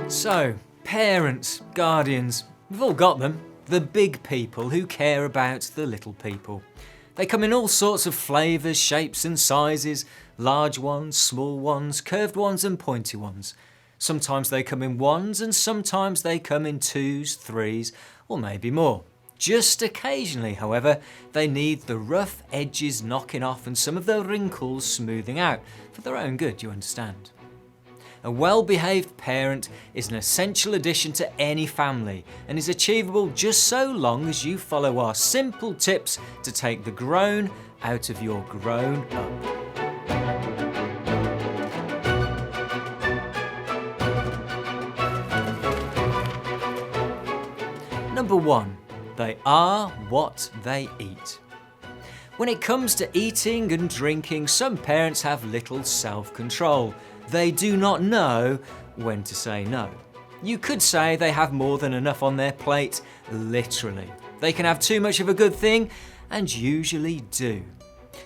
So, parents, guardians, we've all got them. The big people who care about the little people. They come in all sorts of flavours, shapes and sizes, large ones, small ones, curved ones and pointy ones. Sometimes they come in ones and sometimes they come in twos, threes or maybe more. Just occasionally, however, they need the rough edges knocking off and some of the wrinkles smoothing out, for their own good, you understand. A well-behaved parent is an essential addition to any family and is achievable just so long as you follow our simple tips to take the grown out of your grown up. Number 1. They are what they eat. When it comes to eating and drinking, some parents have little self-control. They do not know when to say no. You could say they have more than enough on their plate, literally. They can have too much of a good thing, and usually do.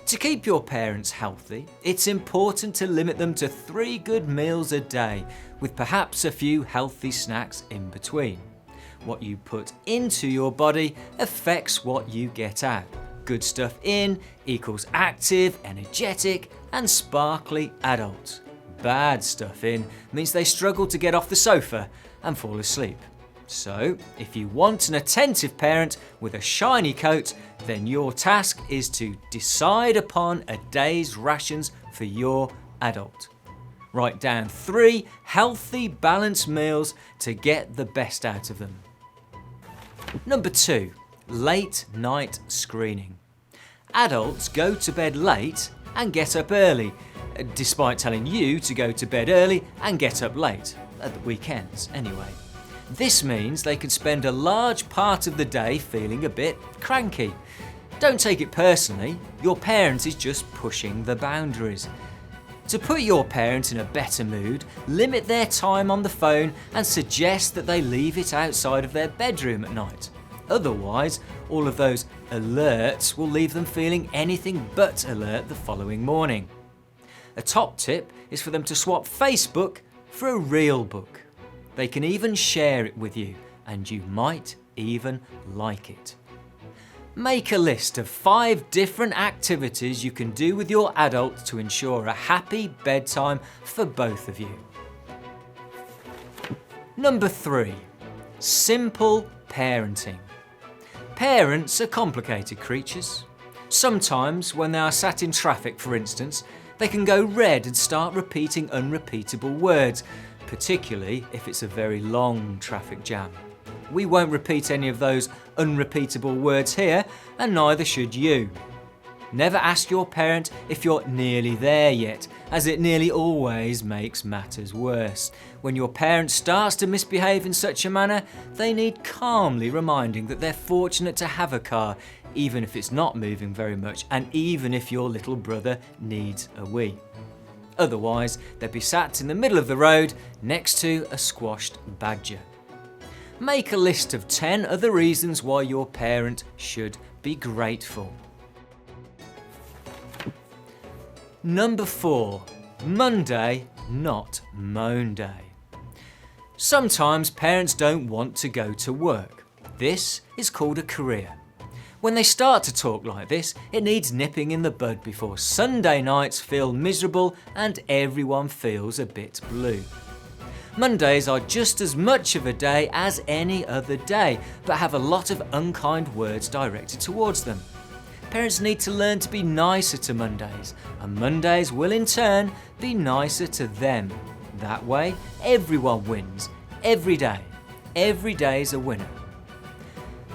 To keep your parents healthy, it's important to limit them to 3 good meals a day, with perhaps a few healthy snacks in between. What you put into your body affects what you get out. Good stuff in equals active, energetic, and sparkly adults. Bad stuff in means they struggle to get off the sofa and fall asleep. So, if you want an attentive parent with a shiny coat, then your task is to decide upon a day's rations for your adult. Write down 3 healthy, balanced meals to get the best out of them. Number 2. Late night screening. Adults go to bed late and get up early, despite telling you to go to bed early and get up late, at the weekends anyway. This means they can spend a large part of the day feeling a bit cranky. Don't take it personally, your parent is just pushing the boundaries. To put your parent in a better mood, limit their time on the phone and suggest that they leave it outside of their bedroom at night. Otherwise, all of those alerts will leave them feeling anything but alert the following morning. A top tip is for them to swap Facebook for a real book. They can even share it with you, and you might even like it. Make a list of 5 different activities you can do with your adult to ensure a happy bedtime for both of you. Number 3. Simple parenting. Parents are complicated creatures. Sometimes, when they are sat in traffic, for instance, they can go red and start repeating unrepeatable words, particularly if it's a very long traffic jam. We won't repeat any of those unrepeatable words here, and neither should you. Never ask your parent if you're nearly there yet, as it nearly always makes matters worse. When your parent starts to misbehave in such a manner, they need calmly reminding that they're fortunate to have a car, even if it's not moving very much, and even if your little brother needs a wee. Otherwise, they'd be sat in the middle of the road next to a squashed badger. Make a list of 10 other reasons why your parent should be grateful. Number 4. Monday, not moan day. Sometimes parents don't want to go to work. This is called a career. When they start to talk like this, it needs nipping in the bud before Sunday nights feel miserable and everyone feels a bit blue. Mondays are just as much of a day as any other day, but have a lot of unkind words directed towards them. Parents need to learn to be nicer to Mondays, and Mondays will in turn be nicer to them. That way, everyone wins, every day. Every day's a winner.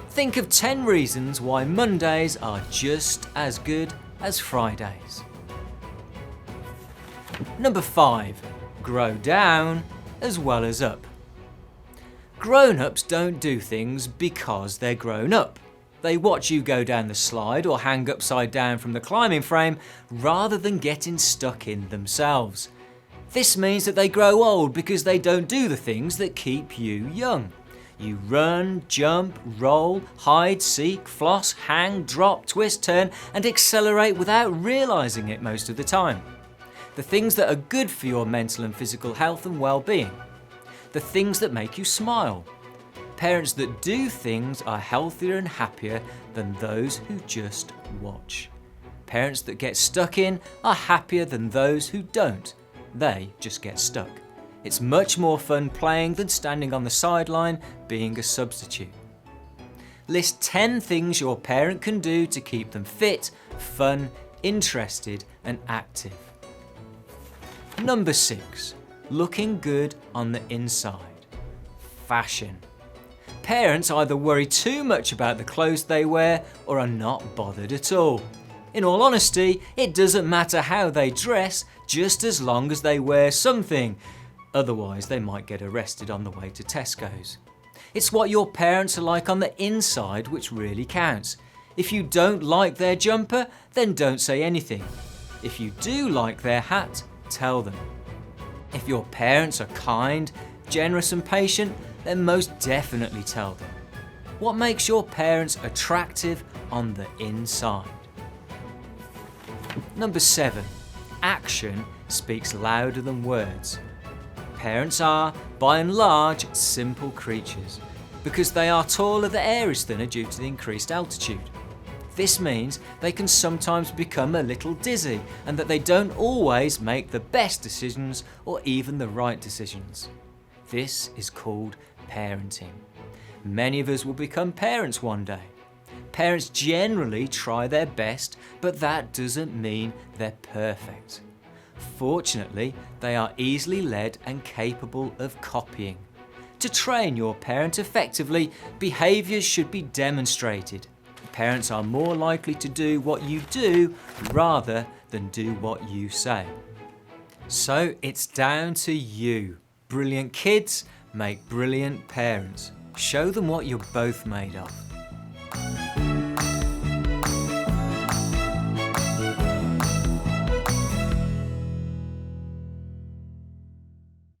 Think of 10 reasons why Mondays are just as good as Fridays. Number 5. Grow down as well as up. Grown-ups don't do things because they're grown up. They watch you go down the slide or hang upside down from the climbing frame rather than getting stuck in themselves. This means that they grow old because they don't do the things that keep you young. You run, jump, roll, hide, seek, floss, hang, drop, twist, turn and accelerate without realising it most of the time. The things that are good for your mental and physical health and well-being. the things that make you smile. Parents that do things are healthier and happier than those who just watch. Parents that get stuck in are happier than those who don't. They just get stuck. It's much more fun playing than standing on the sideline being a substitute. List 10 things your parent can do to keep them fit, fun, interested and active. Number 6. Looking good on the inside. Fashion. Parents either worry too much about the clothes they wear or are not bothered at all. In all honesty, it doesn't matter how they dress, just as long as they wear something. Otherwise, they might get arrested on the way to Tesco's. It's what your parents are like on the inside which really counts. If you don't like their jumper, then don't say anything. If you do like their hat, tell them. If your parents are kind, generous and patient, then most definitely tell them. What makes your parents attractive on the inside? Number 7. Action speaks louder than words. Parents are, by and large, simple creatures because they are taller the air is thinner due to the increased altitude. This means they can sometimes become a little dizzy and that they don't always make the best decisions or even the right decisions. This is called parenting. Many of us will become parents one day. Parents generally try their best, but that doesn't mean they're perfect. Fortunately, they are easily led and capable of copying. To train your parent effectively, behaviours should be demonstrated. Parents are more likely to do what you do rather than do what you say. So it's down to you. Brilliant kids make brilliant parents. Show them what you're both made of.